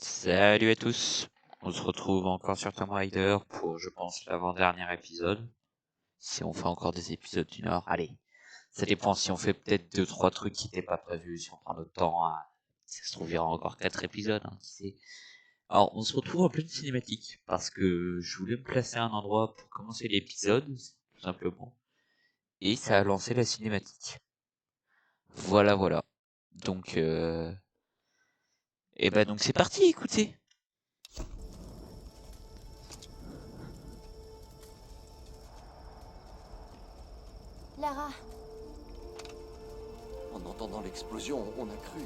Salut à tous, on se retrouve encore sur Tomb Raider pour, je pense, l'avant-dernier épisode. Si on fait encore des épisodes d'une heure, allez. Ça dépend si on fait peut-être 2-3 trucs qui n'étaient pas prévus, si on prend notre temps, ça se trouve il y aura encore 4 épisodes, qui sait. Alors, on se retrouve en pleine cinématique, parce que je voulais me placer à un endroit pour commencer l'épisode, tout simplement. Et ça a lancé la cinématique. Voilà. Donc, et bah donc c'est parti, écoutez. Lara, En entendant l'explosion, on a cru.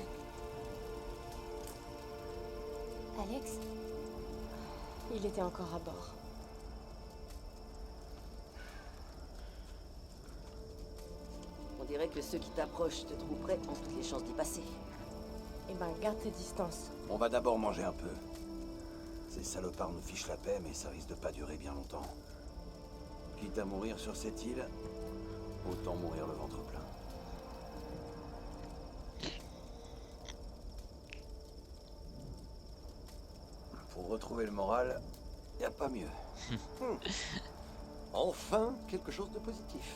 Alex, il était encore à bord. On dirait que ceux qui t'approchent te trouveraient ont toutes les chances d'y passer. Eh ben, garde tes distances. On va d'abord manger un peu. Ces salopards nous fichent la paix, mais ça risque de pas durer bien longtemps. Quitte à mourir sur cette île, autant mourir le ventre plein. Pour retrouver le moral, y a pas mieux. Enfin, quelque chose de positif.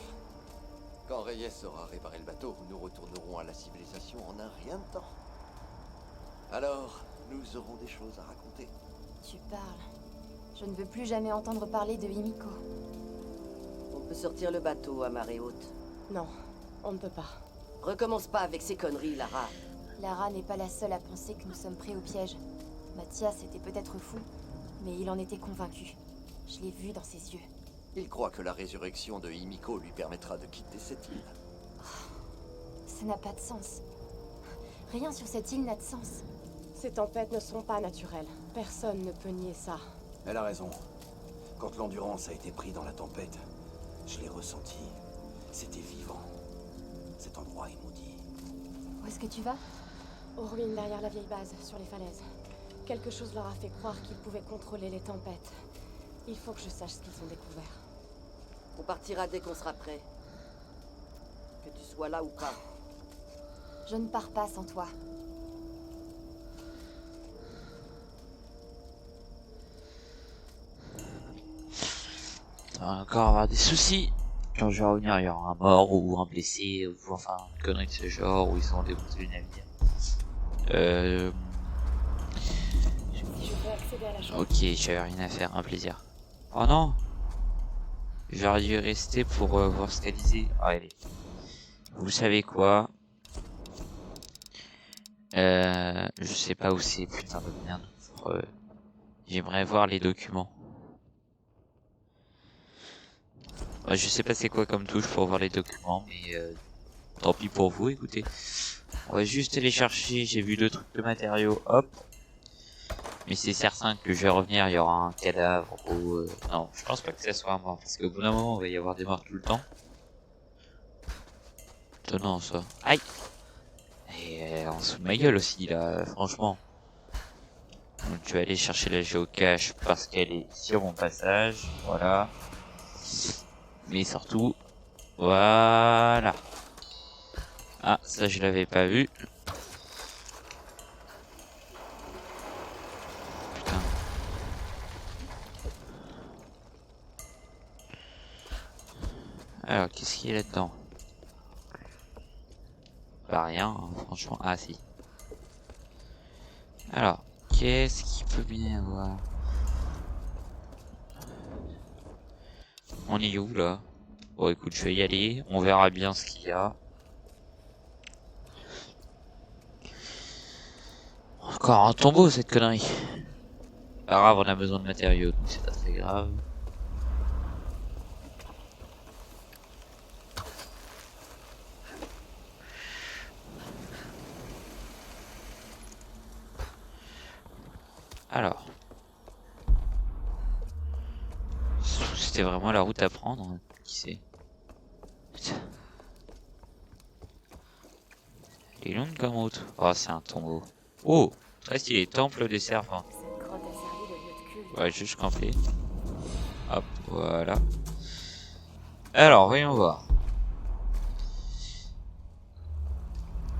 Quand Reyes aura réparé le bateau, nous retournerons à la civilisation en un rien de temps. Alors, nous aurons des choses à raconter. Tu parles. Je ne veux plus jamais entendre parler de Himiko. On peut sortir le bateau à marée haute. Non, on ne peut pas. Recommence pas avec ces conneries, Lara. Lara n'est pas la seule à penser que nous sommes pris au piège. Mathias était peut-être fou, mais il en était convaincu. Je l'ai vu dans ses yeux. Il croit que la résurrection de Himiko lui permettra de quitter cette île. Ça n'a pas de sens. Rien sur cette île n'a de sens. Ces tempêtes ne sont pas naturelles. Personne ne peut nier ça. Elle a raison. Quand l'Endurance a été pris dans la tempête, je l'ai ressenti. C'était vivant. Cet endroit est maudit. Où est-ce que tu vas? Aux ruines derrière la vieille base, sur les falaises. Quelque chose leur a fait croire qu'ils pouvaient contrôler les tempêtes. Il faut que je sache ce qu'ils ont découvert. On partira dès qu'on sera prêt. Que tu sois là ou pas. Je ne pars pas sans toi. On va encore avoir des soucis. Quand je vais revenir, il y aura un mort ou un blessé, ou enfin une connerie de ce genre, où ils ont démonté le navire. Si je peux accéder à la chambre. Ok, j'avais rien à faire, un plaisir. Oh non! J'aurais dû rester pour voir ce qu'elle disait. Ah, allez. Vous savez quoi? Je sais pas où c'est, putain de merde. J'aimerais voir les documents. Je sais pas c'est quoi comme touche pour voir les documents, mais tant pis pour vous, écoutez. On va juste aller chercher, j'ai vu 2 trucs de matériaux, hop. Mais c'est certain que je vais revenir, il y aura un cadavre ou... Non, je pense pas que ça soit un mort, parce qu'au bout d'un moment, il va y avoir des morts tout le temps. Étonnant ça. Aïe! Et en dessous de ma gueule aussi, là, franchement. Donc je vais aller chercher la géocache parce qu'elle est sur mon passage, voilà. Mais surtout, voilà. Ah, ça je l'avais pas vu. Putain. Alors, qu'est-ce qu'il y a là-dedans? Pas rien, franchement. Ah, si. Alors, qu'est-ce qu'il peut bien y avoir? On est où, là? Bon, écoute, je vais y aller. On verra bien ce qu'il y a. Encore un tombeau, cette connerie. Pas grave, on a besoin de matériaux, donc c'est pas très grave. Alors. C'était vraiment la route à prendre, hein. Qui sait? Putain. Elle est longue comme route. Oh, c'est un tombeau. Oh, très stylé, temple des serpents. Cette grotte a servi de lieu de culte. Ouais, juste camper. Hop, voilà. Alors, voyons voir.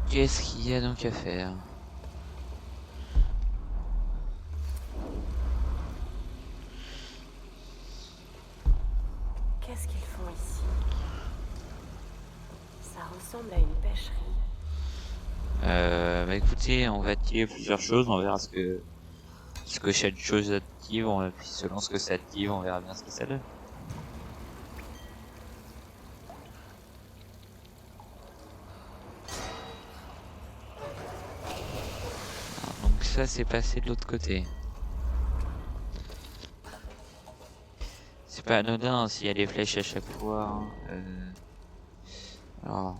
Qu'est-ce qu'il y a donc à faire? Qu'est-ce qu'ils font ici? Ça ressemble à une pêcherie. Bah écoutez, on va activer plusieurs choses, on verra ce que chaque chose active, puis selon ce que ça active, on verra bien ce que ça donne. Alors, donc ça c'est passé de l'autre côté. C'est pas anodin s'il y a des flèches à chaque fois. Hein. Alors.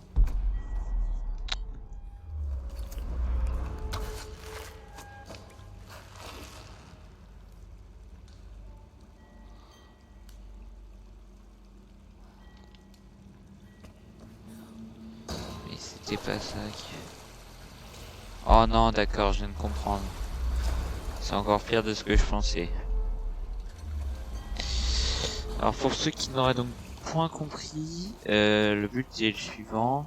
Mais c'était pas ça qui... Oh non, d'accord, je viens de comprendre. C'est encore pire de ce que je pensais. Alors pour ceux qui n'auraient donc point compris, le but est le suivant.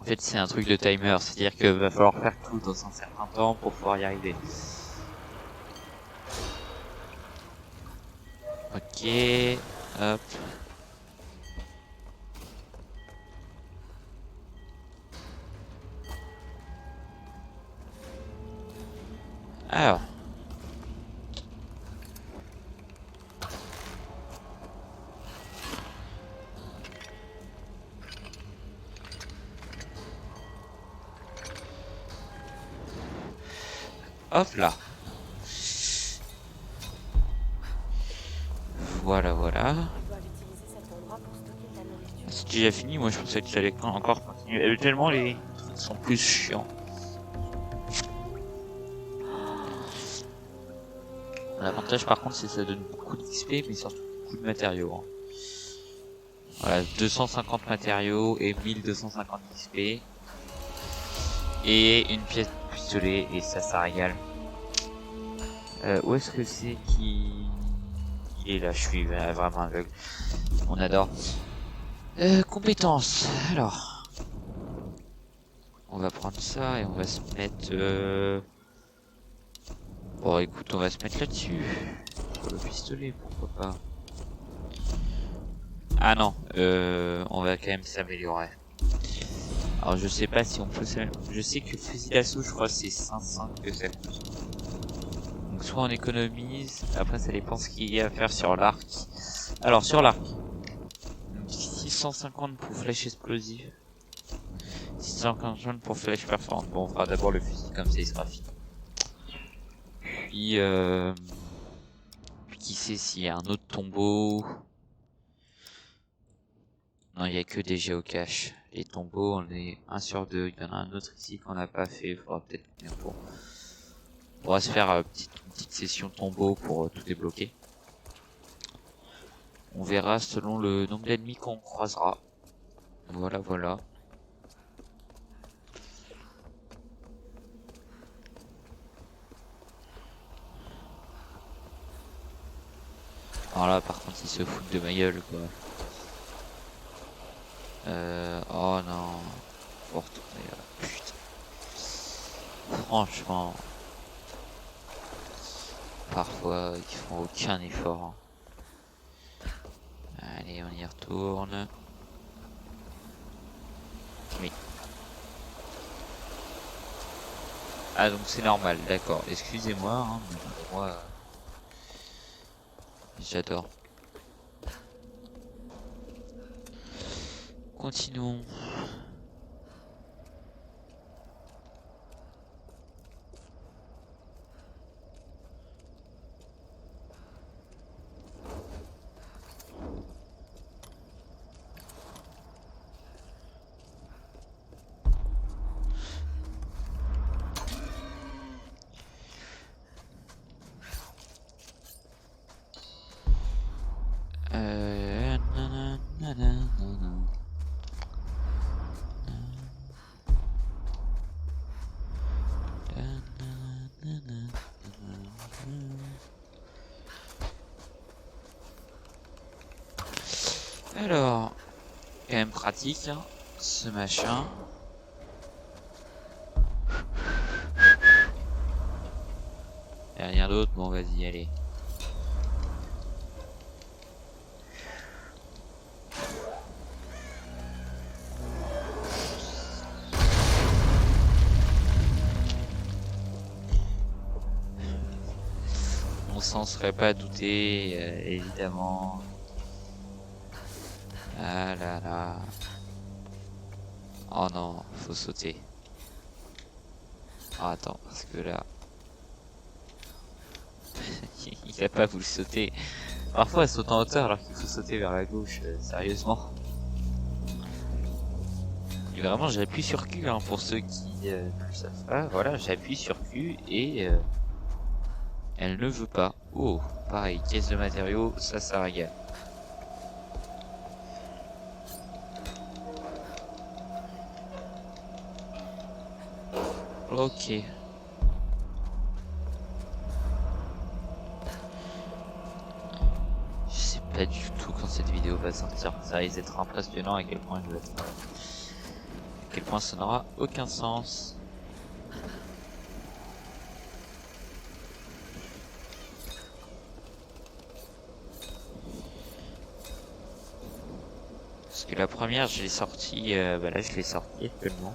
En fait c'est un truc de timer, c'est-à-dire que va falloir faire tout dans un certain temps pour pouvoir y arriver. Ok, hop. Alors. Hop là. Voilà, voilà. Ils doivent utiliser cet endroit pour stocker de la nourriture. C'est déjà fini, moi je pensais que ça allait encore continuer. Tellement les trucs sont plus chiants. L'avantage par contre c'est que ça donne beaucoup d'XP mais surtout beaucoup de matériaux. Hein. Voilà, 250 matériaux et 1250 XP. Et une pièce de pistolet et ça régale. Où est-ce que c'est qui... Il est là, je suis vraiment aveugle. On adore. Compétences. Alors. On va prendre ça et on va se mettre... Bon écoute, on va se mettre là-dessus. Pour le pistolet, pourquoi pas. Ah non, on va quand même s'améliorer. Alors je sais pas si on peut s'améliorer. Je sais que le fusil d'assaut, je crois c'est 500 que ça coûte. Donc soit on économise, après ça dépend ce qu'il y a à faire sur l'arc. Alors sur l'arc. 650 pour flèche explosive. 650 pour flèche perforante. Bon, on fera d'abord le fusil comme ça il sera fini. Puis qui sait s'il y a un autre tombeau. Non, il y a que des géocaches. Les tombeaux, on est 1 sur 2. Il y en a un autre ici qu'on n'a pas fait. Il faudra peut-être venir pour... On va se faire une petite session tombeau pour tout débloquer. On verra selon le nombre d'ennemis qu'on croisera. Voilà, voilà. Alors là, par contre, ils se foutent de ma gueule, quoi. Oh non. Faut retourner là. Putain. Franchement. Parfois, ils font aucun effort. Allez, on y retourne. Oui. Ah, donc c'est normal, d'accord. Excusez-moi, hein, mais moi... J'adore. Continuons. Alors, quand même pratique, hein, ce machin. Y'a rien d'autre, bon vas-y, allez. on s'en serait pas douté, évidemment. Ah là là. Oh non, faut sauter. Ah, attends, parce que là... il a pas voulu sauter. Parfois, elle saute en hauteur alors qu'il faut sauter vers la gauche, sérieusement. Et vraiment, j'appuie sur Q, hein, pour ceux qui ne le savent pas. Voilà, j'appuie sur Q et... elle ne veut pas. Oh, pareil, caisse de matériaux, ça régale. Ok. Je sais pas du tout quand cette vidéo va sortir. Ça risque d'être impressionnant à quel point je vais être... à quel point ça n'aura aucun sens. Parce que la première, je l'ai sortie... bah là, je l'ai sortie actuellement.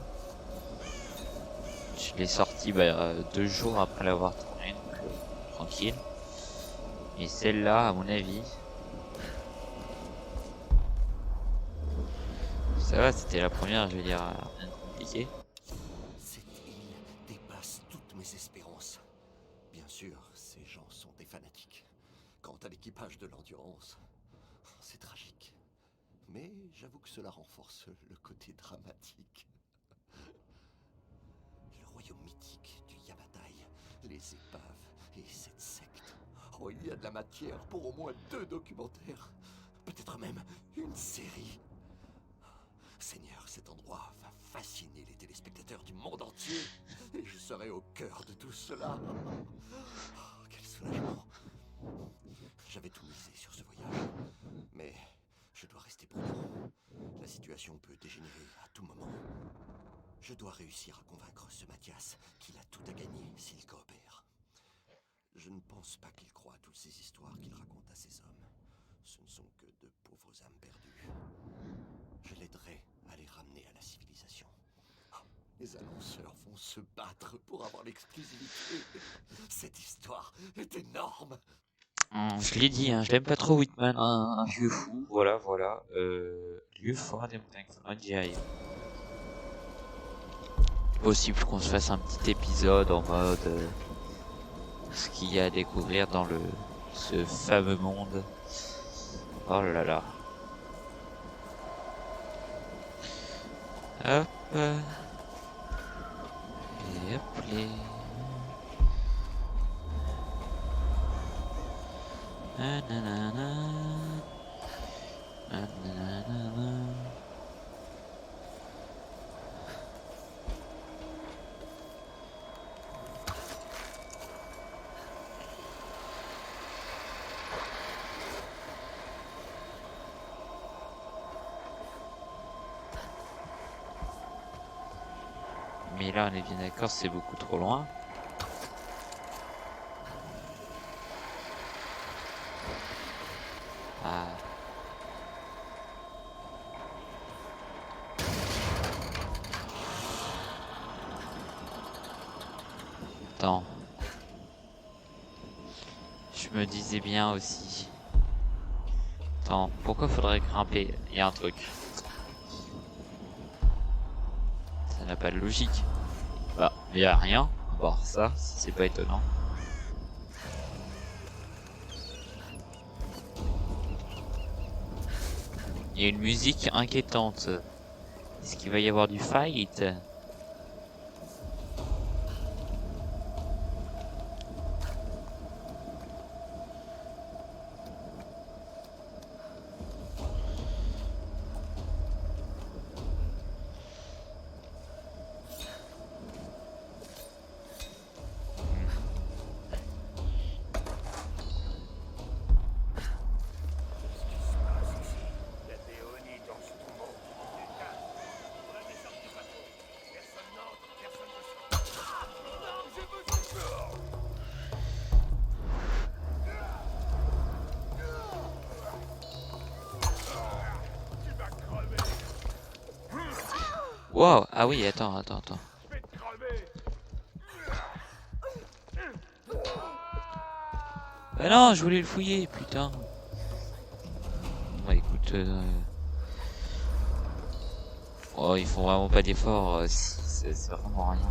Je l'ai sorti 2 jours après l'avoir tourné, donc tranquille. Et celle-là, à mon avis, ça va, c'était la première, je veux dire, rien de compliqué. Cette île dépasse toutes mes espérances. Bien sûr, ces gens sont des fanatiques. Quant à l'équipage de l'Endurance, c'est tragique. Mais j'avoue que cela renforce le côté dramatique. Le royaume mythique du Yamatai, les épaves et cette secte. Oh, il y a de la matière pour au moins 2 documentaires. Peut-être même une série. Seigneur, cet endroit va fasciner les téléspectateurs du monde entier. Et je serai au cœur de tout cela. Oh, quel soulagement. J'avais tout misé sur ce voyage. Mais je dois rester prudent. La situation peut dégénérer à tout moment. Je dois réussir à convaincre ce Mathias qu'il a tout à gagner s'il coopère. Je ne pense pas qu'il croie à toutes ces histoires qu'il raconte à ses hommes. Ce ne sont que de pauvres âmes perdues. Je l'aiderai à les ramener à la civilisation. Oh, les annonceurs vont se battre pour avoir l'exclusivité. Cette histoire est énorme. Je l'ai dit, hein, je l'aime pas trop Whitman, un vieux fou, voilà. Lieu fort des montagnes, faudra que j'y aille. Possible qu'on se fasse un petit épisode en mode ce qu'il y a à découvrir dans ce fameux monde. Oh là là. Hop. Et hop les. Nanana. Nanana. Mais là, on est bien d'accord, c'est beaucoup trop loin. Ah. Attends. Je me disais bien aussi. Attends, pourquoi faudrait grimper? Il y a un truc. Ça n'a pas de logique. Bah, il y a rien. À part ça, c'est pas étonnant. Il y a une musique inquiétante. Est-ce qu'il va y avoir du fight? Wow, ah oui, attends. Bah non, je voulais le fouiller, putain. Bah écoute, oh, ils font vraiment pas d'efforts, c'est vraiment rien.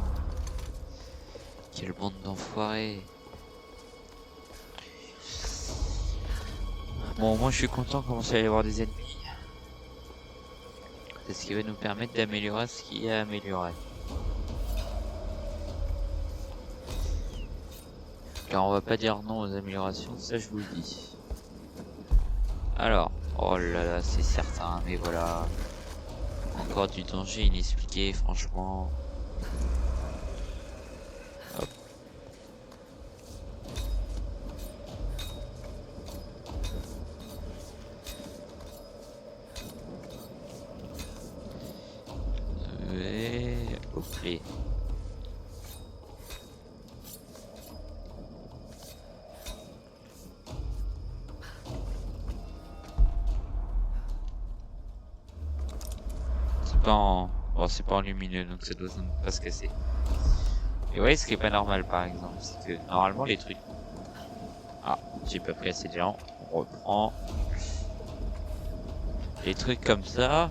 Quelle bande d'enfoirés. Bon, moi je suis content de commencer à y avoir des ennemis. C'est ce qui va nous permettre d'améliorer ce qui est amélioré. Car on va pas dire non aux améliorations, ça je vous le dis. Alors, oh là là, c'est certain, mais voilà. Encore du danger inexpliqué, franchement. Hop. Et... ok. Bon, c'est pas en lumineux, donc ça doit pas se casser. Et ouais, ce qui est pas normal par exemple, c'est que normalement les trucs... Ah, j'ai pas pris assez d'élan, on reprend. Les trucs comme ça,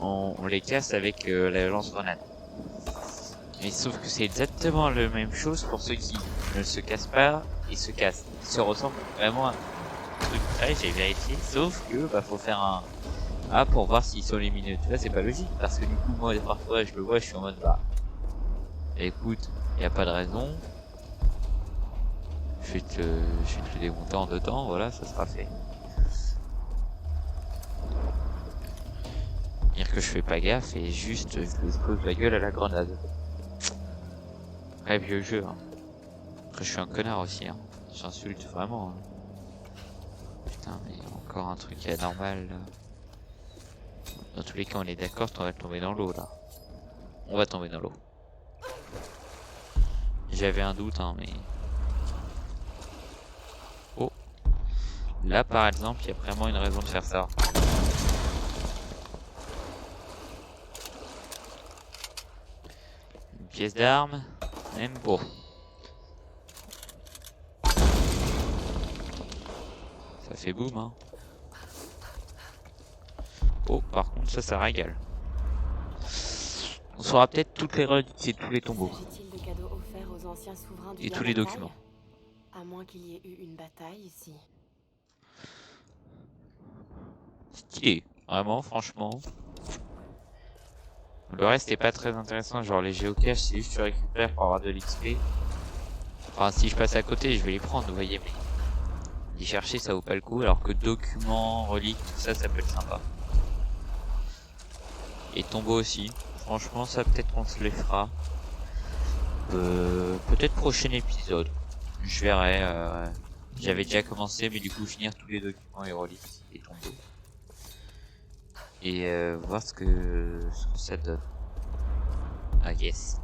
on les casse avec la lance-grenade. Mais sauf que c'est exactement la même chose pour ceux qui ne se cassent pas, ils se cassent. Ils se ressemblent vraiment à un truc. Ouais, j'ai vérifié, sauf que bah faut faire un... Ah, pour voir s'ils sont lumineux. Tu vois, c'est pas logique, parce que du coup, moi, parfois, je le vois, je suis en mode, bah, écoute, y a pas de raison. Je vais te le démonter en 2 temps, voilà, ça sera fait. Dire que je fais pas gaffe et juste, je lui explose la gueule à la grenade. Ouais, vieux jeu, hein. Après, je suis un connard aussi, hein. J'insulte vraiment, hein. Putain, mais encore un truc anormal, là. Dans tous les cas, on est d'accord, on va tomber dans l'eau là. On va tomber dans l'eau. J'avais un doute, hein, mais... Oh. Là, par exemple, il y a vraiment une raison de faire ça. Une pièce d'arme. Même beau. Ça fait boum, hein. Oh, par contre, ça régale. On saura peut-être toutes les reliques et tous les tombeaux. S'agit-il de cadeaux offerts aux anciens souverains du Et tous les Yamatai? documents. À moins qu'il y ait eu une bataille ici. Stylé. Vraiment, franchement. Le reste est pas très intéressant. Genre les géocaches, c'est juste tu récupères pour avoir de l'XP. Enfin, si je passe à côté, je vais les prendre, vous voyez. Mais les chercher, ça vaut pas le coup. Alors que documents, reliques, tout ça, ça peut être sympa. Et tombeaux aussi. Franchement, ça peut-être qu'on se les fera. Peut-être prochain épisode. Je verrai. J'avais déjà commencé, mais du coup finir tous les documents et reliques et tombeaux. Et voir ce que ça donne. Ah yes.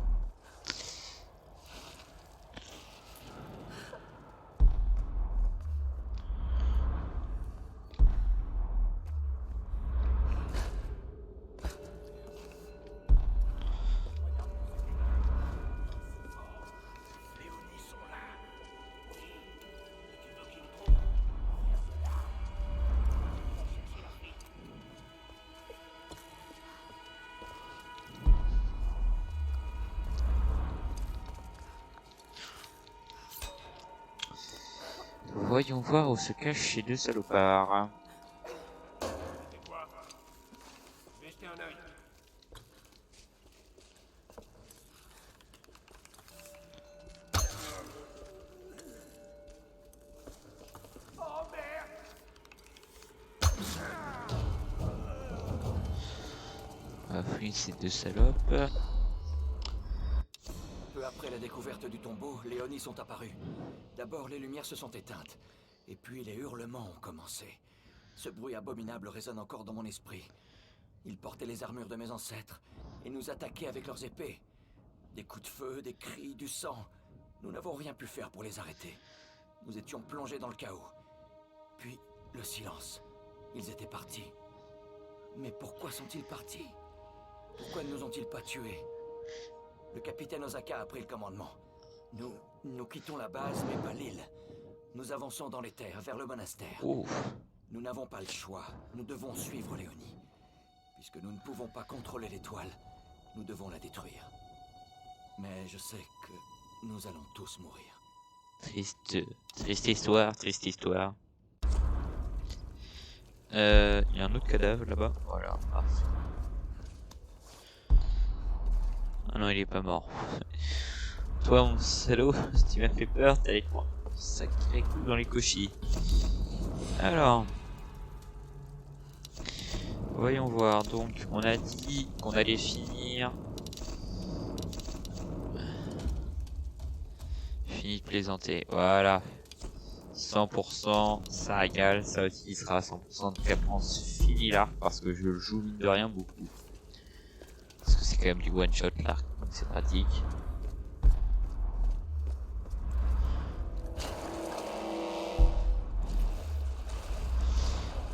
Voyons voir où se cachent ces deux salopards. Jetez un œil. On va fouiller ces deux salopes. Peu après la découverte du tombeau, les Oni sont apparus. D'abord, les lumières se sont éteintes. Et puis, les hurlements ont commencé. Ce bruit abominable résonne encore dans mon esprit. Ils portaient les armures de mes ancêtres et nous attaquaient avec leurs épées. Des coups de feu, des cris, du sang. Nous n'avons rien pu faire pour les arrêter. Nous étions plongés dans le chaos. Puis, le silence. Ils étaient partis. Mais pourquoi sont-ils partis? Pourquoi ne nous ont-ils pas tués? Le capitaine Osaka a pris le commandement. Nous quittons la base, mais pas l'île. Nous avançons dans les terres, vers le monastère. Ouf. Nous n'avons pas le choix. Nous devons suivre Léonie. Puisque nous ne pouvons pas contrôler l'étoile, nous devons la détruire. Mais je sais que nous allons tous mourir. Triste histoire, triste histoire. Il y a un autre cadavre là-bas. Voilà, parfait. Ah non, il est pas mort. Toi, mon salaud, si tu m'as fait peur, t'as les sacré coup dans les cochis. Alors, voyons voir. Donc, on a dit qu'on allait finir. Fini de plaisanter. Voilà. 100%, ça régale. Ça aussi, il sera à 100% de capance fini là. Parce que je le joue mine de rien beaucoup. Parce que c'est quand même du one shot là. Donc c'est pratique.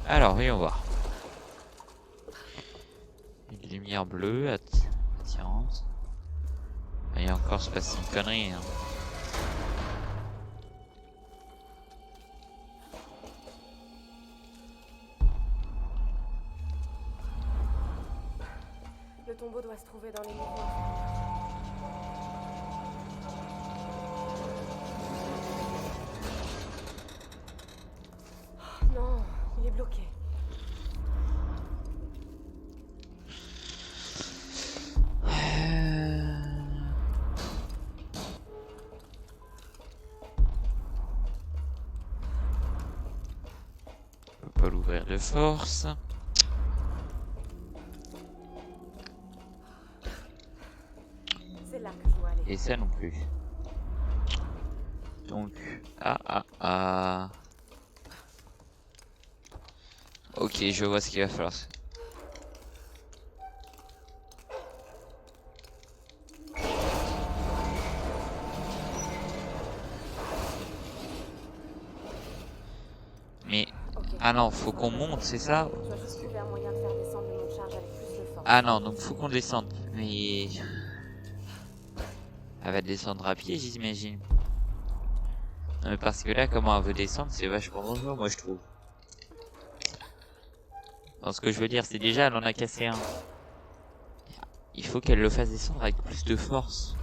Alors, voyons voir. Une lumière bleue attirante. Et encore, se passe une connerie. Hein. Le tombeau doit se trouver dans les miroirs. Non, il est bloqué. On peut pas l'ouvrir de force. C'est là que je dois aller. Et ça non plus. Donc, ok, je vois ce qu'il va falloir. Mais, Ok. ah non, faut qu'on monte, c'est ça? Tu dois juste trouver un moyen de faire descendre le mont de charge avec plus de force. Ah non, donc faut qu'on descende. Mais... elle va descendre à pied, j'imagine. Non, mais parce que là, comment elle veut descendre, c'est vachement dangereux, moi je trouve. Alors, ce que je veux dire, c'est déjà, elle en a cassé un. Il faut qu'elle le fasse descendre avec plus de force.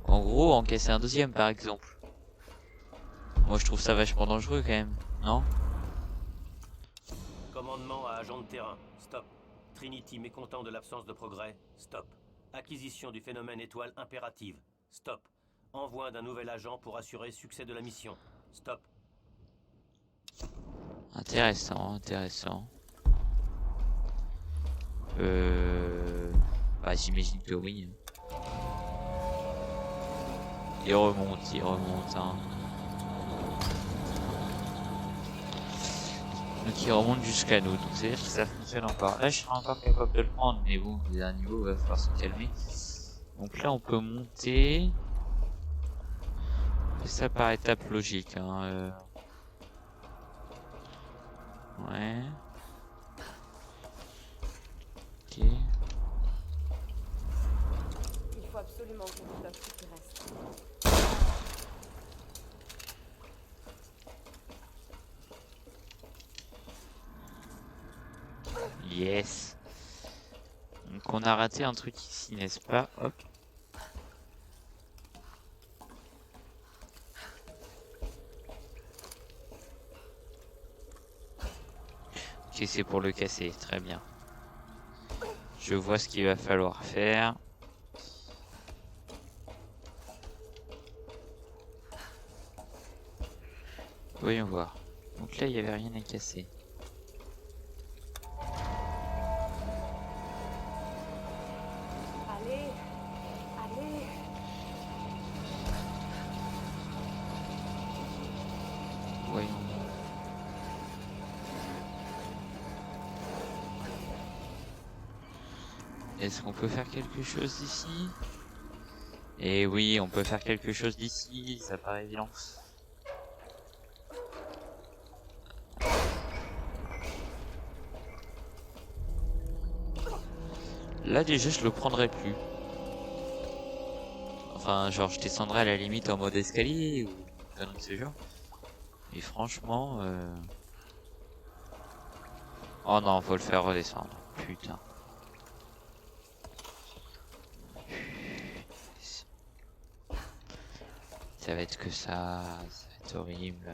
En gros, en casser un deuxième, par exemple. Moi, je trouve ça vachement dangereux, quand même. Non? Commandement à agent de terrain. Stop. Trinity mécontent de l'absence de progrès. Stop. Acquisition du phénomène étoile impérative. Stop. Envoi d'un nouvel agent pour assurer succès de la mission. Stop. Intéressant, intéressant. Bah, j'imagine que oui. Il remonte, hein. Donc il remonte jusqu'à nous, donc c'est-à-dire que ça fonctionne encore. Là je serai encore capable de le prendre, mais bon, il y a un niveau, il va falloir se calmer. Donc là on peut monter. Et ça par étape logique, hein. Ouais. Ok. Il faut absolument que je débloque ce qui reste. Yes. Donc on a raté un truc ici, n'est-ce pas? Hop. Ok, c'est pour le casser, très bien. Je vois ce qu'il va falloir faire. Voyons voir. Donc là, il n'y avait rien à casser. Allez, allez. Voyons. Est-ce qu'on peut faire quelque chose d'ici? Eh oui, on peut faire quelque chose d'ici, ça paraît évident. Là déjà je le prendrai plus. Enfin genre je descendrai à la limite en mode escalier ou un autre ce genre. Et franchement... Oh non, faut le faire redescendre. Putain. Ça va être que ça va être horrible.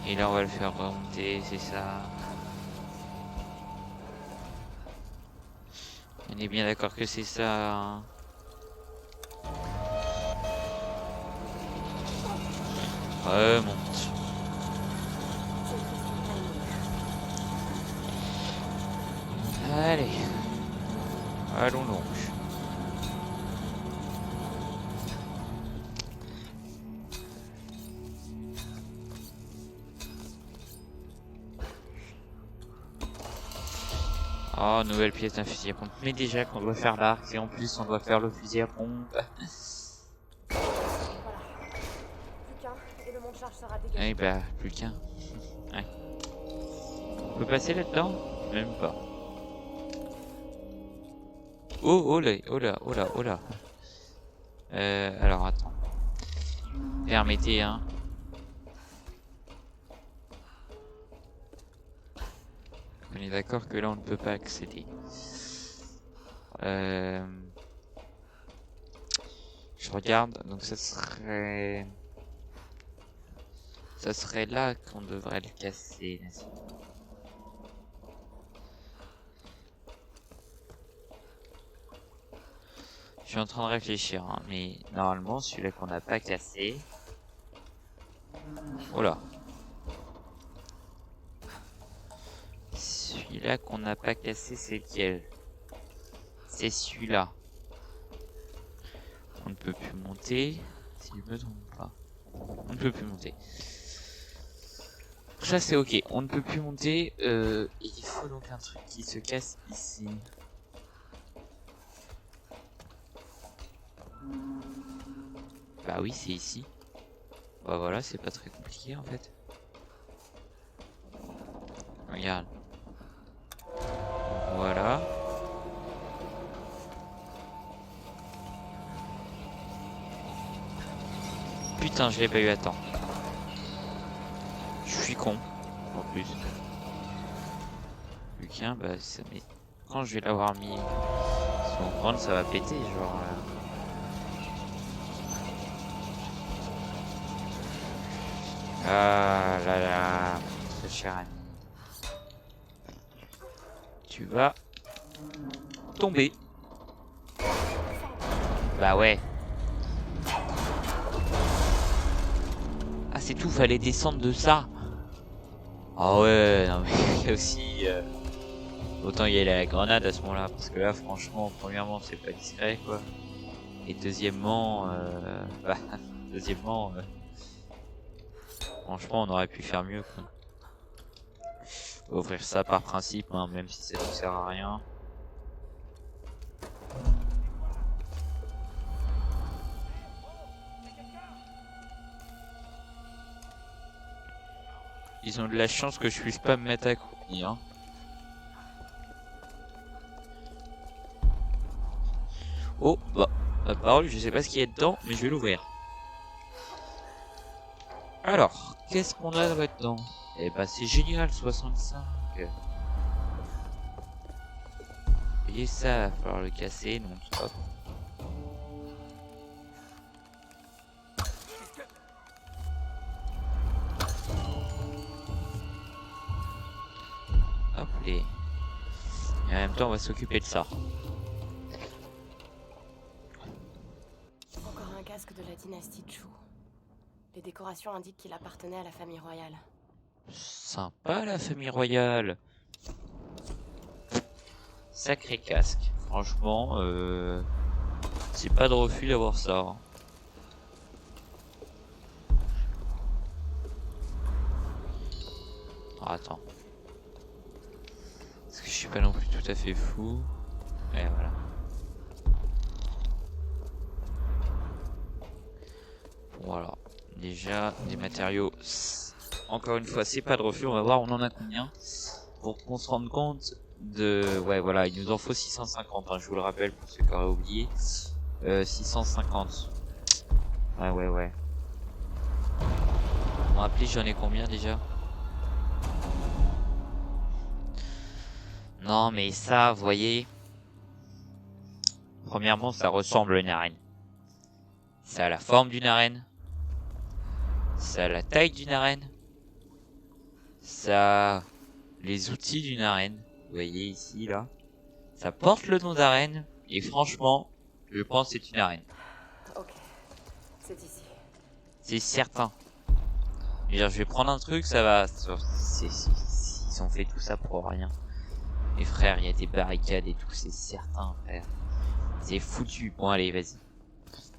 Et là on va le faire remonter, c'est ça. On est bien d'accord que c'est ça. Hein. Remonte. Allez. Allons donc. Oh, nouvelle pièce d'un fusil à pompe. Mais déjà qu'on doit faire l'arc et en plus on doit faire le fusil à pompe. Voilà. Plus qu'un et le monte-charge sera dégagé. Eh bah, plus qu'un. Ouais. On peut passer là-dedans? Même pas. Oh, oh là, oh là, oh là, oh là. Alors attends. Permettez, hein. On est d'accord que là on ne peut pas accéder. Je regarde, donc ça serait là qu'on devrait le casser, n'est-ce pas? Je suis en train de réfléchir, hein, mais normalement celui-là qu'on n'a pas cassé. Oh là. Celui-là qu'on n'a pas cassé, c'est lequel? C'est celui-là. On ne peut plus monter. Si je me trompe pas. On ne peut plus monter. Ça c'est ok. On ne peut plus monter. Il faut donc un truc qui se casse ici. Bah oui, c'est ici. Bah voilà, c'est pas très compliqué en fait. Regarde. Voilà. Putain, je l'ai pas eu à temps. Je suis con. En plus. Plus qu'un, bah ça met... Quand je vais l'avoir mis sur mon crâne, ça va péter, genre... Ah là là, ce cher ami. Tu vas tomber. Bah ouais. Ah c'est tout, fallait descendre de ça. Ah ouais, non mais il y a aussi... Autant y aller à la grenade à ce moment-là, parce que là franchement, premièrement c'est pas discret quoi. Et deuxièmement... Bah, deuxièmement... Franchement on aurait pu faire mieux quoi. Ouvrir ça par principe, hein, même si ça ne sert à rien. Ils ont de la chance que je puisse pas me mettre à accroupi, hein. Oh, bah, la parole, je sais pas ce qu'il y a dedans, mais je vais l'ouvrir. Alors, qu'est-ce qu'on a là-dedans? Eh bah c'est génial, 65. Et ça, va falloir le casser, non stop. Hop les. Et en même temps on va s'occuper de ça. Encore un casque de la dynastie Chu. Les décorations indiquent qu'il appartenait à la famille royale. Sympa la famille royale. Sacré casque. Franchement, c'est pas de refus d'avoir ça. Hein. Oh, attends. Parce que je suis pas non plus tout à fait fou. Et voilà. Bon voilà. Déjà, des matériaux. Encore une fois, c'est pas de refus. On va voir, on en a combien. pour qu'on se rende compte de... Ouais, voilà, il nous en faut 650, hein, je vous le rappelle pour ceux qui auraient oublié. 650. Ouais. Vous me rappelez, j'en ai combien déjà? Non, mais ça, vous voyez... Premièrement, ça ressemble à une arène. Ça a la forme d'une arène. Ça a la taille d'une arène. Ça a les outils d'une arène. Vous voyez ici, là. Ça porte le nom d'arène. Et franchement, je pense que c'est une arène. Ok, c'est ici. C'est certain. Je veux dire, je vais prendre un truc, ça va... Ils ont fait tout ça pour rien. Et frère, il y a des barricades et tout, c'est certain, frère. C'est foutu. Bon, allez, vas-y.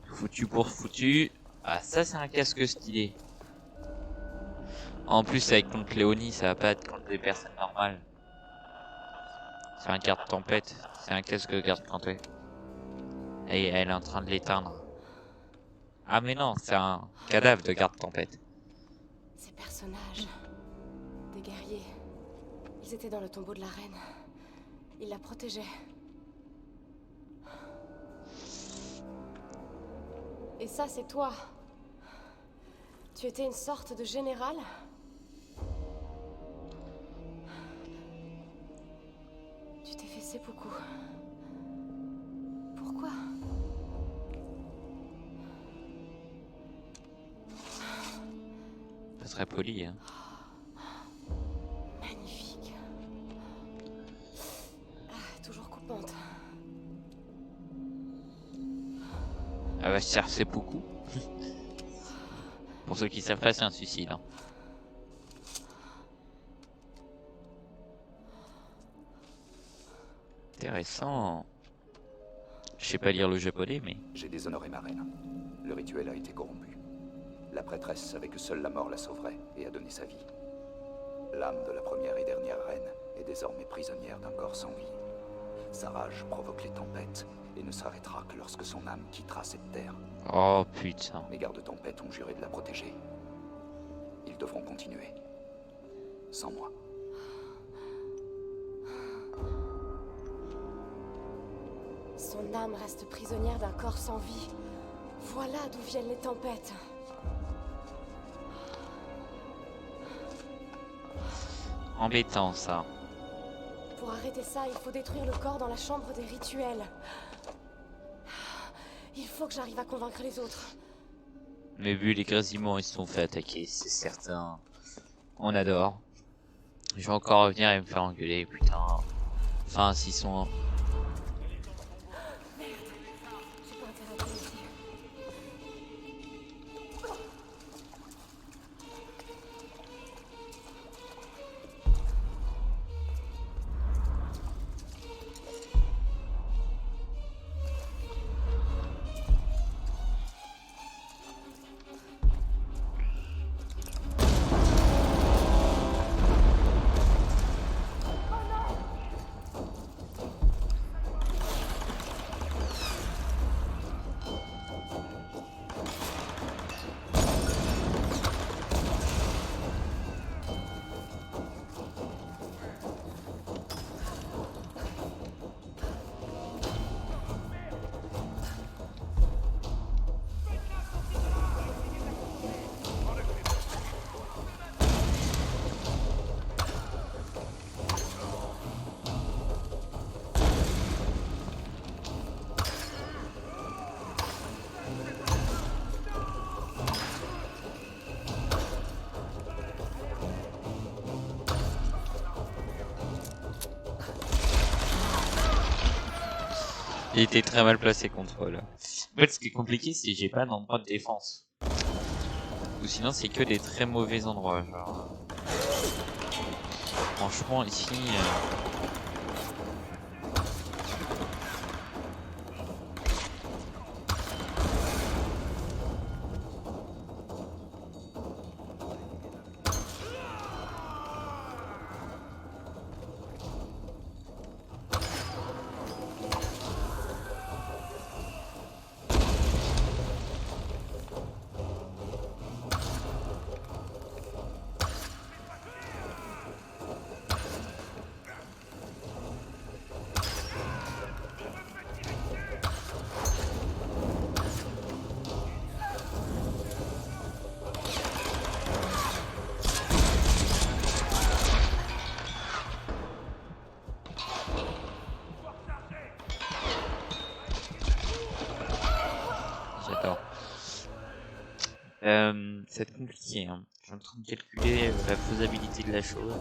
Foutu pour foutu. Ah, ça, c'est un casque stylé. En plus, avec contre Léonie, ça va pas être contre des personnes normales. C'est un garde-tempête. C'est un casque de garde-tempête. Et elle est en train de l'éteindre. Ah, mais non, c'est un cadavre de garde-tempête. Ces personnages, des guerriers, ils étaient dans le tombeau de la reine. Ils la protégeaient. Et ça, c'est toi. Tu étais une sorte de général? Tu t'es fait seppuku. Pourquoi? Pas très poli, hein. Magnifique. Ah, toujours coupante. Elle va se chercher beaucoup. Pour ceux qui savent pas, c'est un suicide. Hein. Intéressant. Je sais pas lire le japonais, mais... J'ai déshonoré ma reine. Le rituel a été corrompu. La prêtresse savait que seule la mort la sauverait et a donné sa vie. L'âme de la première et dernière reine est désormais prisonnière d'un corps sans vie. Sa rage provoque les tempêtes et ne s'arrêtera que lorsque son âme quittera cette terre. Oh putain. Les gardes-tempêtes ont juré de la protéger. Ils devront continuer. Sans moi. Son âme reste prisonnière d'un corps sans vie. Voilà d'où viennent les tempêtes. Embêtant ça. Pour arrêter ça, il faut détruire le corps dans la chambre des rituels. Il faut que j'arrive à convaincre les autres. Mais vu les grésillements, ils se sont fait attaquer, c'est certain. On adore. Je vais encore revenir et me faire engueuler, putain. Enfin, s'ils sont... J'ai pas intérêt à rester ici. Il était très mal placé contre là. En fait, ce qui est compliqué, c'est que j'ai pas d'endroit de défense. Ou sinon, c'est que des très mauvais endroits, genre. Franchement, ici... Ça va être compliqué, hein. Je suis en train de calculer la faisabilité de la chose.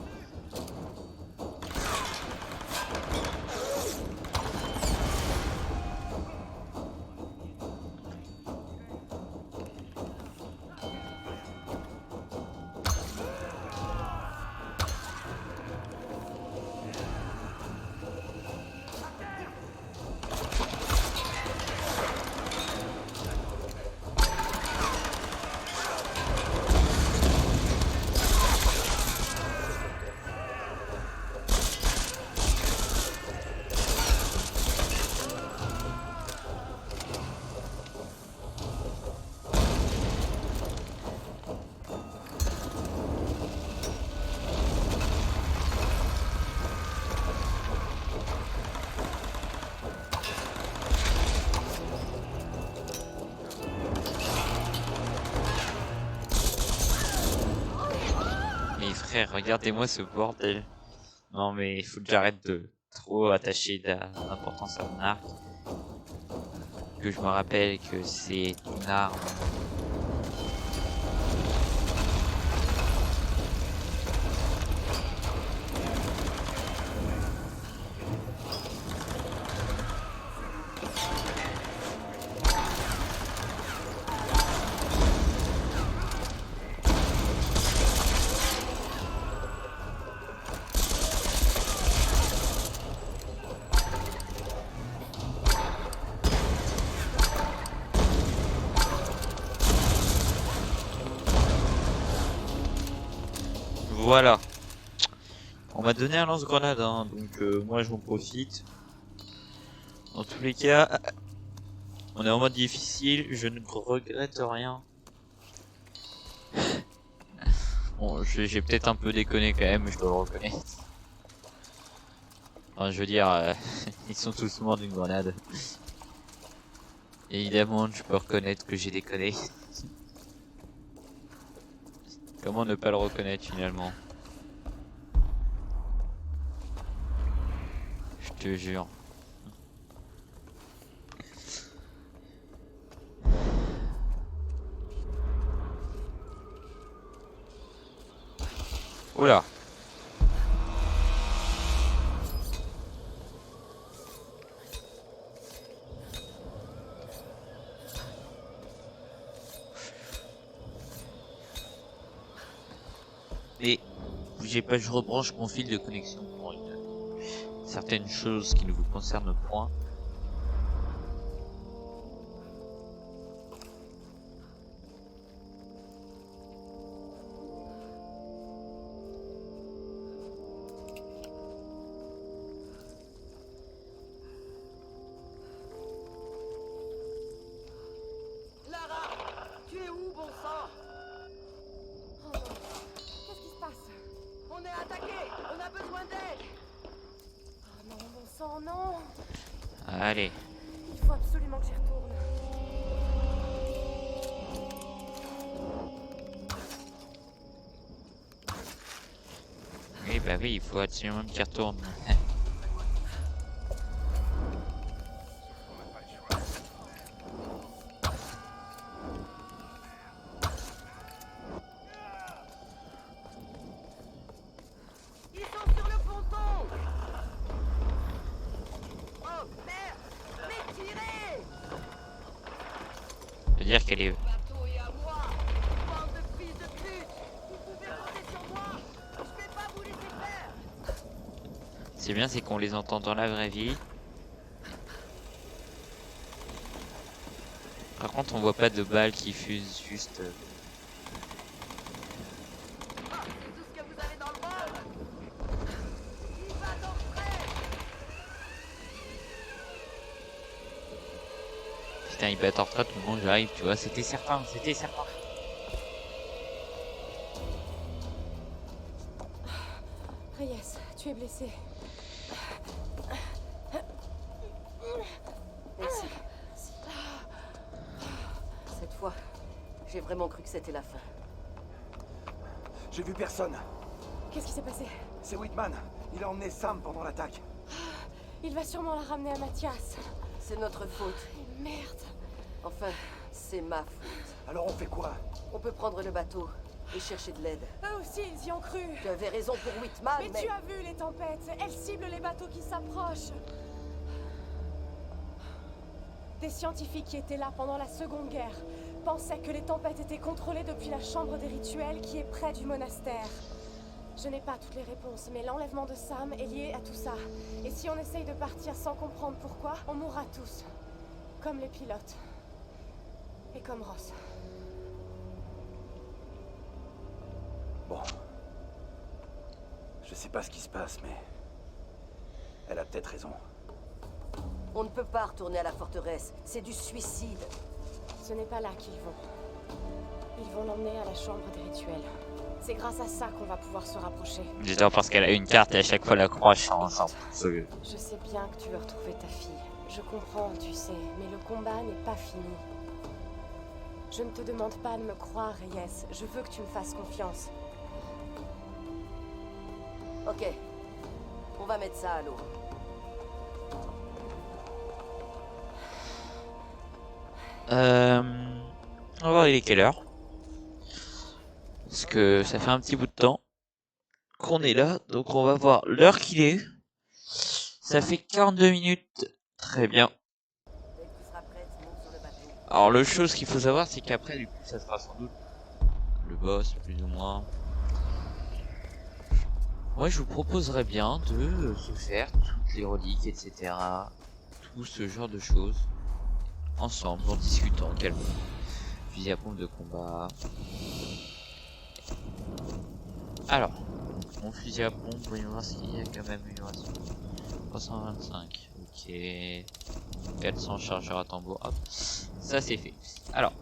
Mais frère, regardez-moi ce bordel. Non mais il faut que j'arrête de trop attacher d'importance à mon arc. Que je me rappelle que c'est une arme. Voilà. On m'a donné un lance-grenade, hein, donc moi j'en profite. Dans tous les cas, on est en mode difficile, je ne regrette rien. Bon, j'ai peut-être un peu déconné quand même, je dois le reconnaître. Enfin, je veux dire, ils sont tous morts d'une grenade. Évidemment, je peux reconnaître que j'ai déconné. Comment ne pas le reconnaître finalement? Je te jure. Oula. Et bougez pas, je rebranche mon fil de connexion pour certaines choses qui ne vous concernent point. Lara, tu es où, bon sang? Oh non. Qu'est-ce qui se passe? On est attaqué. On a besoin d'aide. Oh non, bon sang, non. Allez. Il faut absolument que j'y retourne. Oui, bah oui, il faut absolument qu'il retourne. Ils sont sur le ponton. Oh merde. Mais tirez. Je veux dire qu'elle est... Le bateau est à moi. Bande de fils de pute. Vous pouvez compter sur moi. Je vais pas vous laisser faire. C'est bien, c'est qu'on les entend dans la vraie vie. Par contre, on voit pas de balles qui fusent juste... Ah, c'est tout ce que vous avez dans le bol. Il va d'entrée. Putain, ils battent en retraite tout le monde, j'arrive, tu vois, c'était certain, c'était certain. Reyes, tu es blessé. Merci. Cette fois, j'ai vraiment cru que c'était la fin. J'ai vu personne. Qu'est-ce qui s'est passé? C'est Whitman. Il a emmené Sam pendant l'attaque. Il va sûrement la ramener à Mathias. C'est notre faute. Merde. Enfin, c'est ma faute. Alors on fait quoi? On peut prendre le bateau et chercher de l'aide. Eux aussi, ils y ont cru. Tu avais raison pour Whitman, Mais tu as vu les tempêtes. Elles ciblent les bateaux qui s'approchent. Des scientifiques qui étaient là pendant la Seconde Guerre pensaient que les tempêtes étaient contrôlées depuis la chambre des rituels qui est près du monastère. Je n'ai pas toutes les réponses, mais l'enlèvement de Sam est lié à tout ça. Et si on essaye de partir sans comprendre pourquoi, on mourra tous. Comme les pilotes. Et comme Ross. Bon. Je sais pas ce qui se passe, mais... elle a peut-être raison. On ne peut pas retourner à la forteresse. C'est du suicide. Ce n'est pas là qu'ils vont. Ils vont l'emmener à la chambre des rituels. C'est grâce à ça qu'on va pouvoir se rapprocher. J'adore parce qu'elle a une carte et à chaque fois la croix change. Je sais bien que tu veux retrouver ta fille. Je comprends, tu sais, mais le combat n'est pas fini. Je ne te demande pas de me croire, Reyes. Je veux que tu me fasses confiance. Ok. On va mettre ça à l'eau. On va voir il est quelle heure. Parce que ça fait un petit bout de temps qu'on est là. Donc on va voir l'heure qu'il est. Ça fait 42 minutes. Très bien. Dès que tu seras prête, monte sur le bateau. Alors le chose qu'il faut savoir c'est qu'après du coup ça sera sans doute le boss plus ou moins. Moi je vous proposerais bien de se faire toutes les reliques etc. Tout ce genre de choses. Ensemble, en discutant, calmement. Fusil à pompe de combat. Alors, mon fusil à pompe, voyons voir s'il y a quand même une ration. 325, ok. 400 chargeurs à tambour, hop. Ça c'est fait. Alors,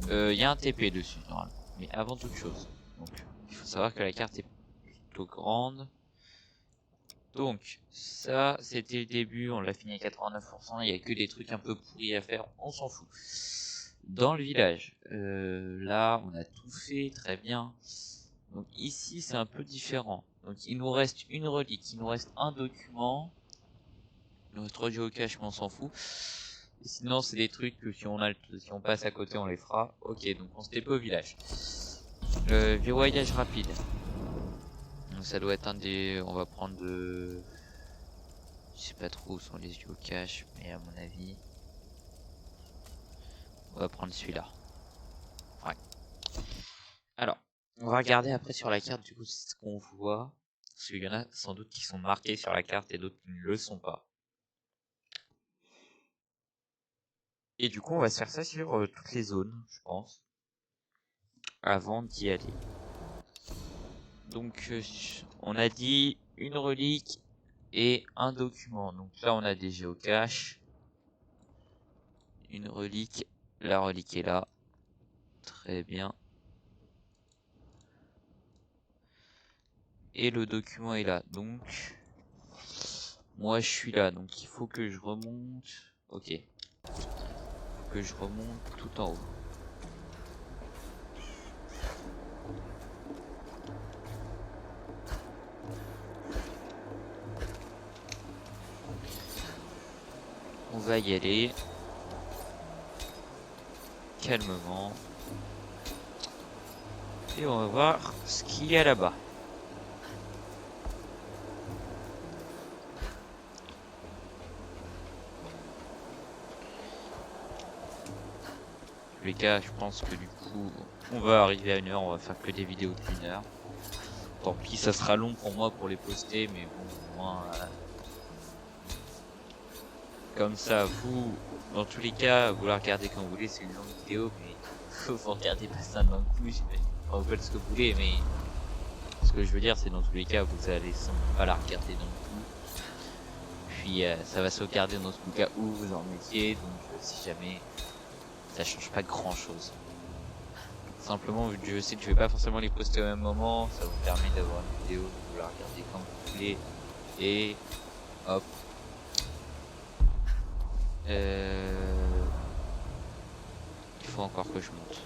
il y a un TP dessus, normalement. Mais avant toute chose, donc, il faut savoir que la carte est plutôt grande. Donc, ça, c'était le début, on l'a fini à 89%, il n'y a que des trucs un peu pourris à faire, on s'en fout. Dans le village, là, on a tout fait, très bien. Donc ici, c'est un peu différent. Donc il nous reste une relique, il nous reste un document. Il nous reste 3 géocaches, mais on s'en fout. Et sinon, c'est des trucs que si on passe à côté, on les fera. Ok, donc on se TP au village. Verrouillage rapide. Donc ça doit être un des... On va prendre de... Je sais pas trop où sont les géocaches, mais à mon avis... On va prendre celui-là. Ouais. Alors, on va regarder après sur la carte du coup ce qu'on voit. Parce qu'il y en a sans doute qui sont marqués sur la carte et d'autres qui ne le sont pas. Et du coup on va se faire ça sur toutes les zones, je pense. Avant d'y aller. Donc on a dit une relique et un document. Donc là on a des géocaches. Une relique. La relique est là. Très bien. Et le document est là. Donc moi je suis là. Donc il faut que je remonte. Ok. Il faut que je remonte tout en haut. On va y aller. Calmement. Et on va voir ce qu'il y a là-bas. En tous les cas, je pense que du coup, on va arriver à 1 heure, on va faire que des vidéos de 1 heure. Tant pis, ça sera long pour moi pour les poster, mais bon, au moins... Comme ça, vous, dans tous les cas, vous la regardez comme vous voulez, c'est une longue vidéo, mais vous regardez pas ça d'un coup, enfin, vous faites ce que vous voulez, mais ce que je veux dire, c'est dans tous les cas, vous allez sans pas la regarder d'un coup. Puis ça va sauvegarder dans tout cas où vous en mettiez, donc si jamais, ça change pas grand chose. Simplement, vu que je sais que je vais pas forcément les poster au même moment, ça vous permet d'avoir une vidéo, de vous la regarder quand vous voulez, et hop. Il faut encore que je monte.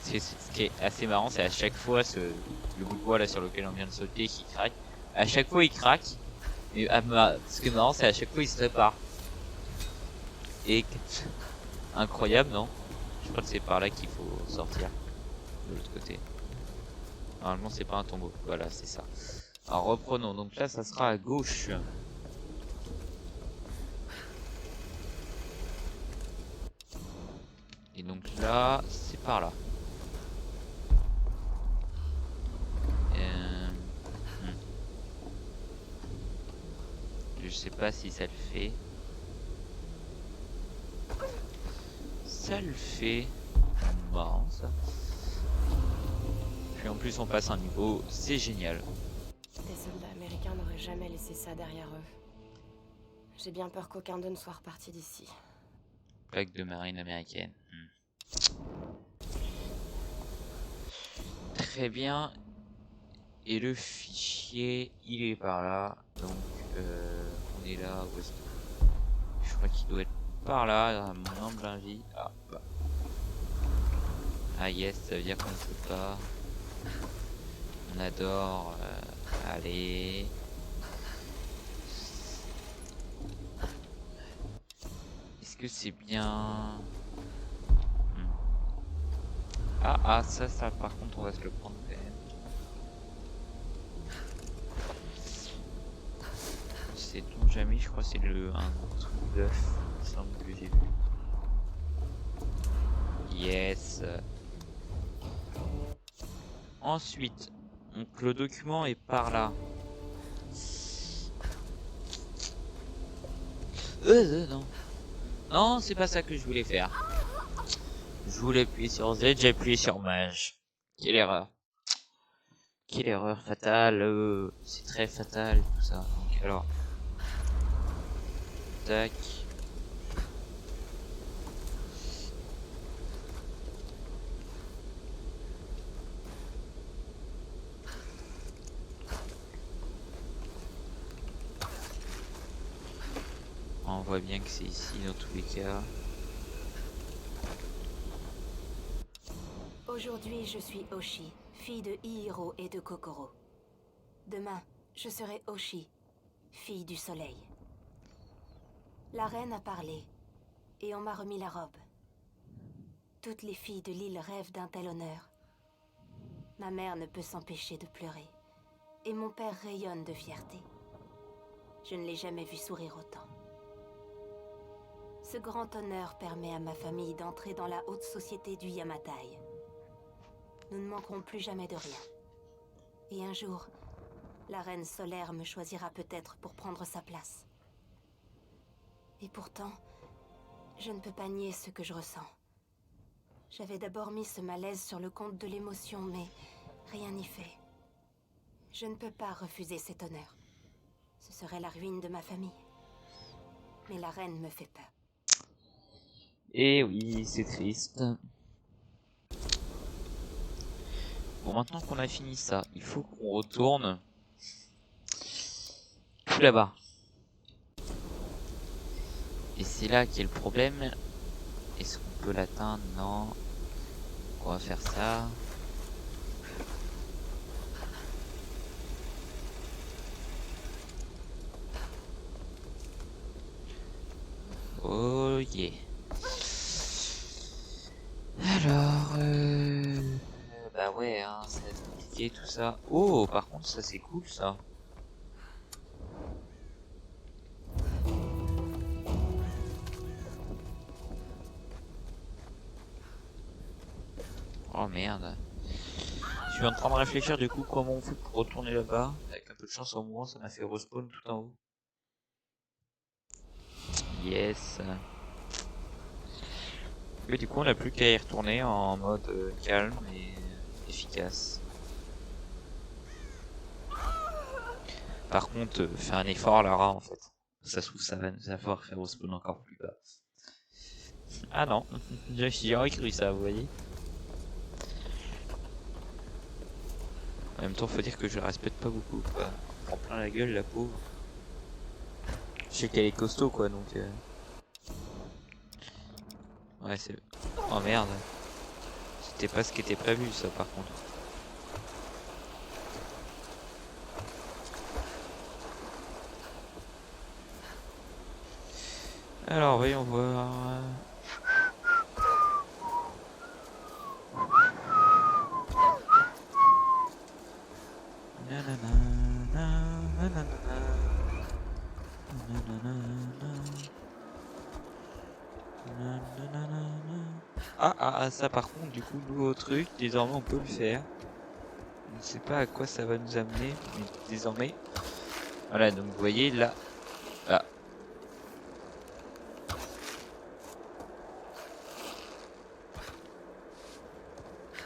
Ce qui est assez marrant, c'est à chaque fois le bout de bois là sur lequel on vient de sauter qui craque. À chaque fois il craque. Et ce qui est marrant, c'est à chaque fois il se répare. Et incroyable, non? Je crois que c'est par là qu'il faut sortir. De l'autre côté. Normalement c'est pas un tombeau. Voilà, c'est ça. Alors reprenons. Donc là ça sera à gauche. Et donc là c'est par là. Je sais pas si ça le fait. Ça le fait. Marrant ça. Puis en plus on passe un niveau, c'est génial. Des soldats américains n'auraient jamais laissé ça derrière eux. J'ai bien peur qu'aucun d'eux ne soit reparti d'ici. Plaque de marine américaine. Très bien. Et le fichier, il est par là. Donc on est là. Où est-ce que... Je crois qu'il doit être par là, à mon humble avis. Ah, bah. Ah yes, ça veut dire qu'on ne sait pas. On adore. Allez. Est-ce que c'est bien... Ah, ça par contre on va se le prendre quand même. Sait-on jamais, je crois que c'est un truc d'œuf, il me semble que j'ai vu. Yes. Ensuite, donc le document est par là. Non. Non, c'est pas ça que je voulais faire. Je voulais appuyer sur Z, j'ai appuyé sur Mage. Quelle erreur. Quelle erreur fatale. C'est très fatal tout ça. Donc alors. Tac. On voit bien que c'est ici dans tous les cas. Aujourd'hui, je suis Oshi, fille de Hihiro et de Kokoro. Demain, je serai Oshi, fille du soleil. La reine a parlé, et on m'a remis la robe. Toutes les filles de l'île rêvent d'un tel honneur. Ma mère ne peut s'empêcher de pleurer, et mon père rayonne de fierté. Je ne l'ai jamais vu sourire autant. Ce grand honneur permet à ma famille d'entrer dans la haute société du Yamatai. Nous ne manquerons plus jamais de rien. Et un jour, la reine solaire me choisira peut-être pour prendre sa place. Et pourtant, je ne peux pas nier ce que je ressens. J'avais d'abord mis ce malaise sur le compte de l'émotion, mais rien n'y fait. Je ne peux pas refuser cet honneur. Ce serait la ruine de ma famille. Mais la reine me fait peur. Et oui, c'est triste. Bon, maintenant qu'on a fini ça, il faut qu'on retourne tout là-bas. Et c'est là qu'est le problème. Est-ce qu'on peut l'atteindre? Non. On va faire ça. Oh yeah. Alors, bah ouais, hein, ça va être compliqué tout ça. Oh, par contre, ça c'est cool ça. Oh merde. Je suis en train de réfléchir du coup comment on fait pour retourner là-bas. Avec un peu de chance au moins, ça m'a fait respawn tout en haut. Yes. Et du coup, on n'a plus qu'à y retourner en mode calme et efficace. Par contre, fais un effort, Lara, en fait. Ça se trouve, ça va nous avoir fait respawn encore plus bas. Ah non, j'aurais cru ça, vous voyez. En même temps, faut dire que je la respecte pas beaucoup, quoi. Elle prend plein la gueule, la pauvre. Je sais qu'elle est costaud, quoi, donc... Ouais, c'est... Oh merde. C'était pas ce qui était prévu, ça, par contre. Alors, voyons voir. Ah, ça par contre, du coup, nouveau truc, désormais on peut le faire. Je ne sais pas à quoi ça va nous amener, mais désormais... Voilà, donc vous voyez, là... Là.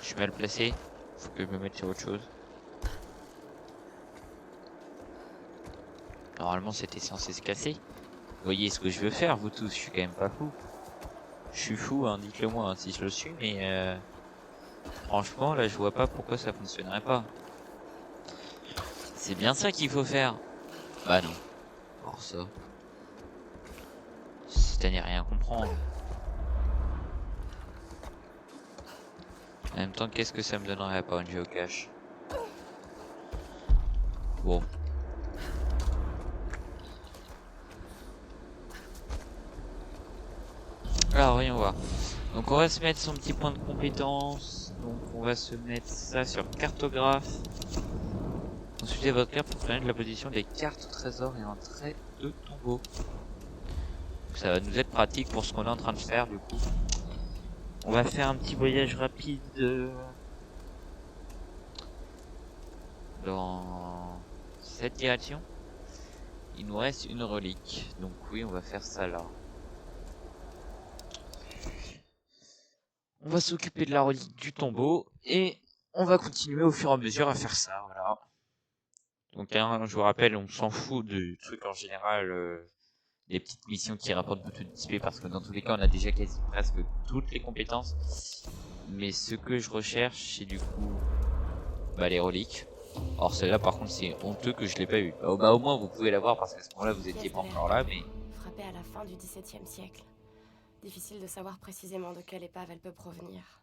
Je suis mal placé, faut que je me mette sur autre chose. Normalement c'était censé se casser. Vous voyez ce que je veux faire, vous tous, je suis quand même pas fou. Je suis fou, hein, dites-le moi hein, si je le suis, mais franchement là je vois pas pourquoi ça fonctionnerait pas. C'est bien ça qu'il faut faire. Bah non. Or ça. C'est à n'y rien comprendre. En même temps, qu'est-ce que ça me donnerait à part une géocache? Bon. Alors, voyons voir. Donc, on va se mettre son petit point de compétence. Donc, on va se mettre ça sur cartographe. Consultez votre carte pour connaître la position des cartes au trésor et entrée de tombeau. Ça va nous être pratique pour ce qu'on est en train de faire, du coup. On va faire un petit voyage rapide dans cette direction. Il nous reste une relique, donc oui, on va faire ça là. On va s'occuper de la relique du tombeau et on va continuer au fur et à mesure à faire ça, voilà. Donc hein, je vous rappelle, on s'en fout du truc en général, des petites missions qui rapportent beaucoup d'XP parce que dans tous les cas on a déjà quasi presque toutes les compétences. Mais ce que je recherche c'est du coup les reliques. Or celle-là par contre c'est honteux que je l'ai pas eu. Au moins vous pouvez l'avoir parce qu'à ce moment-là vous étiez pas encore là, mais... Frappée à la fin du XVIIe siècle. Difficile de savoir précisément de quelle épave elle peut provenir.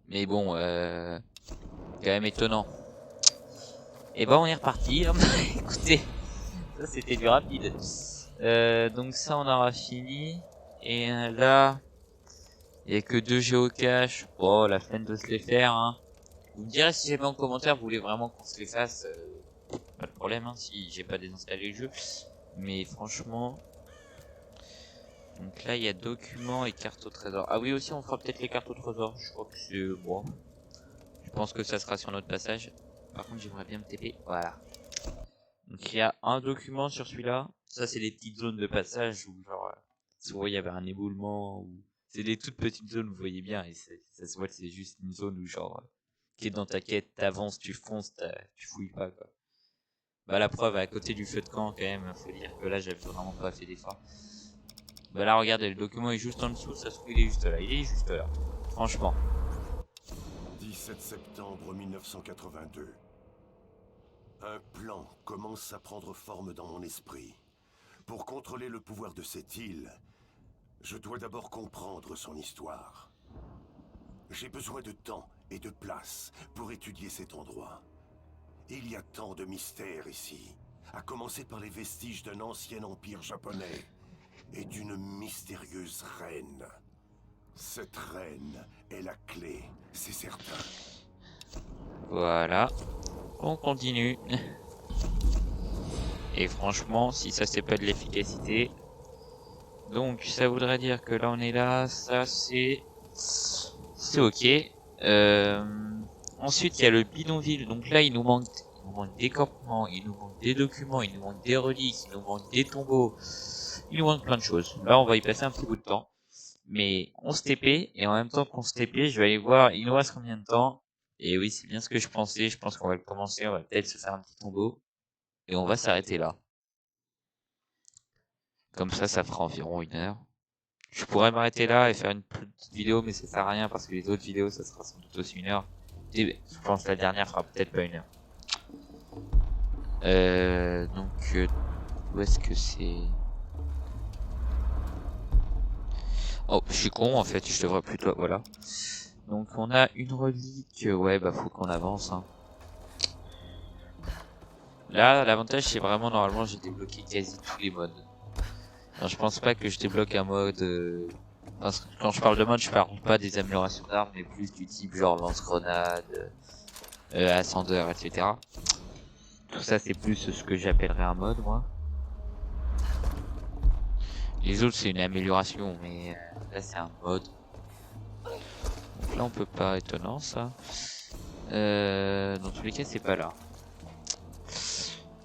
Mais bon, quand même étonnant. Et on est reparti. Écoutez, ça c'était du rapide. Donc ça on aura fini. Et là, il n'y a que 2 géocaches. Oh, la flemme de se les faire. Hein. Vous me direz si jamais en commentaire vous voulez vraiment qu'on se les fasse. Pas de problème hein, si j'ai pas désinstallé le jeu. Mais franchement... Donc là il y a documents et cartes au trésor. Ah oui aussi on fera peut-être les cartes au trésor. Je crois que c'est bon. Je pense que ça sera sur notre passage. Par contre j'aimerais bien me TP. Voilà. Donc il y a un document sur celui-là. Ça c'est des petites zones de passage où genre souvent il y avait un éboulement ou c'est des toutes petites zones vous voyez bien et ça se voit que c'est juste une zone où genre t'es dans ta quête, t'avances, tu fonces, tu fouilles pas quoi. La preuve à côté du feu de camp quand même, faut dire que là j'avais vraiment pas fait d'effort. Là regardez le document est juste en dessous, ça se trouve il est juste là, franchement. 17 septembre 1982. Un plan commence à prendre forme dans mon esprit. Pour contrôler le pouvoir de cette île, je dois d'abord comprendre son histoire. J'ai besoin de temps et de place pour étudier cet endroit. Il y a tant de mystères ici, à commencer par les vestiges d'un ancien empire japonais et d'une mystérieuse reine. Cette reine est la clé, c'est certain. Voilà, on continue. Et franchement, si ça c'est pas de l'efficacité, donc ça voudrait dire que là on est là, ça c'est ok. Ensuite il y a le bidonville, donc là il nous manque des campements, il nous manque des documents, il nous manque des reliques, il nous manque des tombeaux, il nous manque plein de choses. Là on va y passer un petit bout de temps, mais on se TP, et en même temps qu'on se TP, je vais aller voir il nous reste combien de temps. Et oui, c'est bien ce que je pensais, je pense qu'on va le commencer, on va peut-être se faire un petit tombeau, et on va s'arrêter là. Comme ça fera environ 1 heure. Je pourrais m'arrêter là et faire une petite vidéo, mais ça sert à rien parce que les autres vidéos, ça sera sans doute aussi 1 heure. Et je pense que la dernière fera peut-être pas 1 heure. Donc, où est-ce que c'est? Oh, je suis con en fait, je devrais plutôt... Voilà. Donc on a une relique, ouais faut qu'on avance hein. Là l'avantage c'est vraiment normalement j'ai débloqué quasi tous les modes. Non, je pense pas que je débloque un mode... Parce que quand je parle de mode, je parle pas des améliorations d'armes, mais plus du type genre lance-grenade, ascendeur, etc. Tout ça, c'est plus ce que j'appellerais un mode, moi. Les autres, c'est une amélioration, mais là, c'est un mode. Donc là, on peut pas, étonnant, ça. Dans tous les cas, c'est pas là.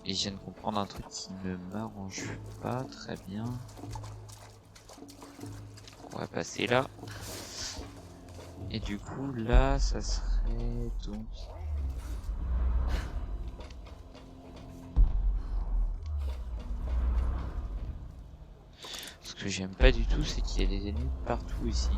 Et je viens de comprendre un truc qui ne m'arrange pas très bien. On va passer là. Et du coup, là, ça serait donc... Ce que j'aime pas du tout, c'est qu'il y a des ennemis partout ici.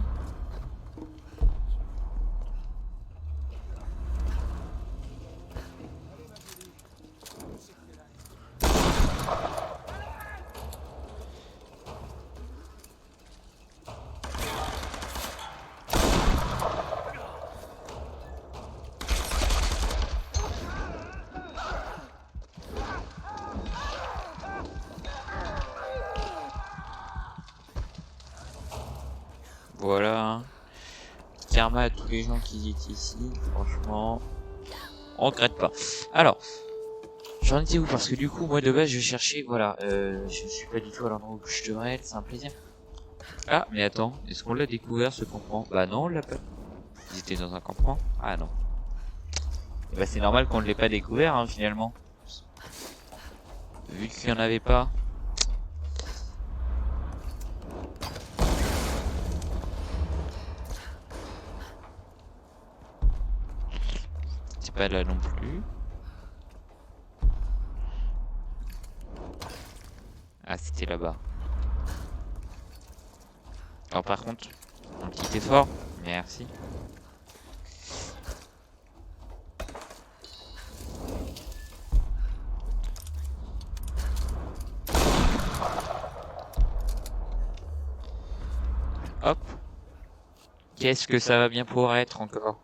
Voilà, hein. Karma à tous les gens qui étaient ici, franchement, on regrette pas. Alors, j'en étais où? Parce que du coup, moi de base, je cherchais, voilà, je suis pas du tout à l'endroit où je devrais être, c'est un plaisir. Ah, mais attends, est-ce qu'on l'a découvert ce campement? Bah non, on l'a pas. Ils étaient dans un campement? Ah non. Et bah c'est normal qu'on ne l'ait pas découvert, hein, finalement. Vu qu'il y en avait pas. C'est pas là non plus. Ah, c'était là-bas. Alors par contre, un petit effort. Merci. Hop. Qu'est-ce que ça va bien pouvoir être encore?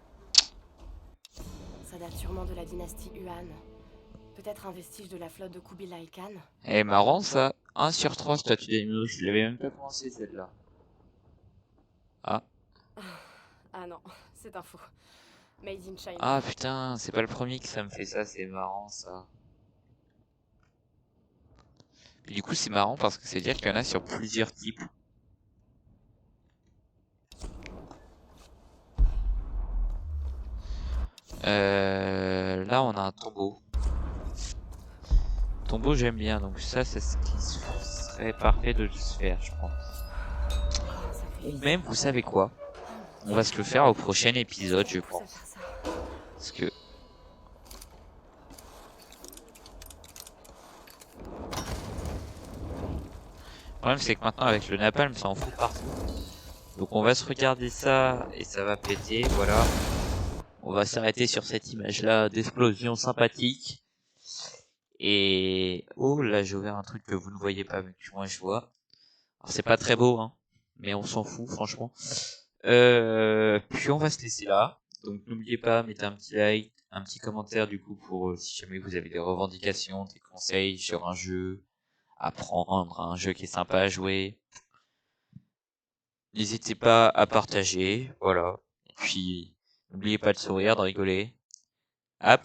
Ça date sûrement de la dynastie Yuan. Peut-être un vestige de la flotte de Kubilai Khan. Eh, marrant ça. 1 sur 3 statue d'animaux. Je l'avais même pas pensé celle-là. Ah. Ah non, c'est un faux. Made in China. Ah putain, c'est pas le premier que ça me fait ça, c'est marrant ça. Et du coup c'est marrant parce que c'est dire qu'il y en a sur plusieurs types. Là on a un tombeau. Tombeau j'aime bien, donc ça c'est ce qui serait parfait de se faire je pense. Ou même vous savez quoi? On va se le faire au prochain épisode je pense. Parce que... Le problème c'est que maintenant avec le napalm ça en fout partout. Donc on va se regarder ça et ça va péter, voilà. On va s'arrêter sur cette image là d'explosion sympathique. Et... Oh là j'ai ouvert un truc que vous ne voyez pas mais que moi je vois. Alors c'est pas très beau hein, mais on s'en fout franchement. Puis on va se laisser là. Donc n'oubliez pas, mettez un petit like, un petit commentaire du coup pour si jamais vous avez des revendications, des conseils sur un jeu à prendre, un jeu qui est sympa à jouer. N'hésitez pas à partager, voilà. Et puis n'oubliez pas de sourire, de rigoler. À plus.